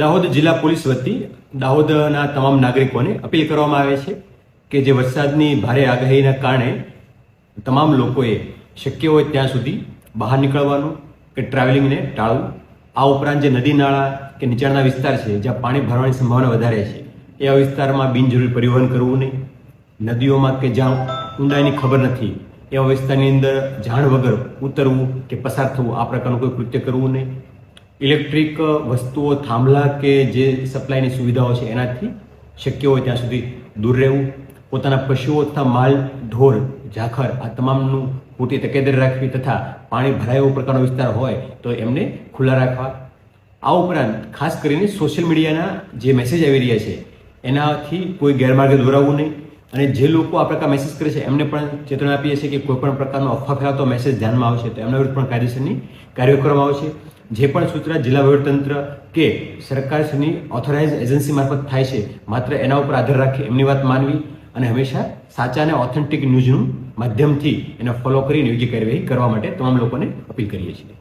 દાહોદ જિલ્લા પોલીસ વતી દાહોદના તમામ નાગરિકોને અપીલ કરવામાં આવે છે કે જે વરસાદની ભારે આગાહીના કારણે તમામ લોકોએ શક્ય હોય ત્યાં સુધી બહાર નીકળવાનું કે ટ્રાવેલિંગને ટાળવું. આ ઉપરાંત જે નદી નાળા કે નીચાણના વિસ્તાર છે જ્યાં પાણી ભરવાની સંભાવના વધારે છે એવા વિસ્તારમાં બિનજરૂરી પરિવહન કરવું નહીં. નદીઓમાં કે જ્યાં ઊંડાઈની ખબર નથી એવા વિસ્તારની અંદર જાણ વગર ઉતરવું કે પસાર થવું આ પ્રકારનું કોઈ કૃત્ય કરવું નહીં. ઇલેક્ટ્રિક વસ્તુઓ, થાંભલા કે જે સપ્લાયની સુવિધાઓ છે એનાથી શક્ય હોય ત્યાં સુધી દૂર રહેવું. પોતાના પશુઓ તથા માલ ઢોર ઝાખર આ તમામનું પૂરતી તકેદારી રાખવી તથા પાણી ભરાય એવો પ્રકારનો વિસ્તાર હોય તો એમને ખુલ્લા રાખવા. આ ઉપરાંત ખાસ કરીને સોશિયલ મીડિયાના જે મેસેજ આવી રહ્યા છે એનાથી કોઈ ગેરમાર્ગે દોરાવવું નહીં. અને જે લોકો આ પ્રકાર મેસેજ કરે છે એમને પણ ચેતવણી આપીએ છીએ કે કોઈ પણ પ્રકારનો અફવા ફેલાવતો મેસેજ ધ્યાનમાં આવશે તો એમના વિરુદ્ધ પણ કાયદેસરની કાર્યવાહી કરવામાં આવશે. જે પણ સૂચના જિલ્લા વહીવટીતંત્ર કે સરકારશ્રીની ઓથોરાઇઝ એજન્સી મારફત થાય છે માત્ર એના ઉપર આધાર રાખી એમની વાત માનવી અને હંમેશા સાચા અને ઓથેન્ટિક ન્યૂઝનું માધ્યમથી એને ફોલો કરીને યોગ્ય કાર્યવાહી કરવા માટે તમામ લોકોને અપીલ કરીએ છીએ.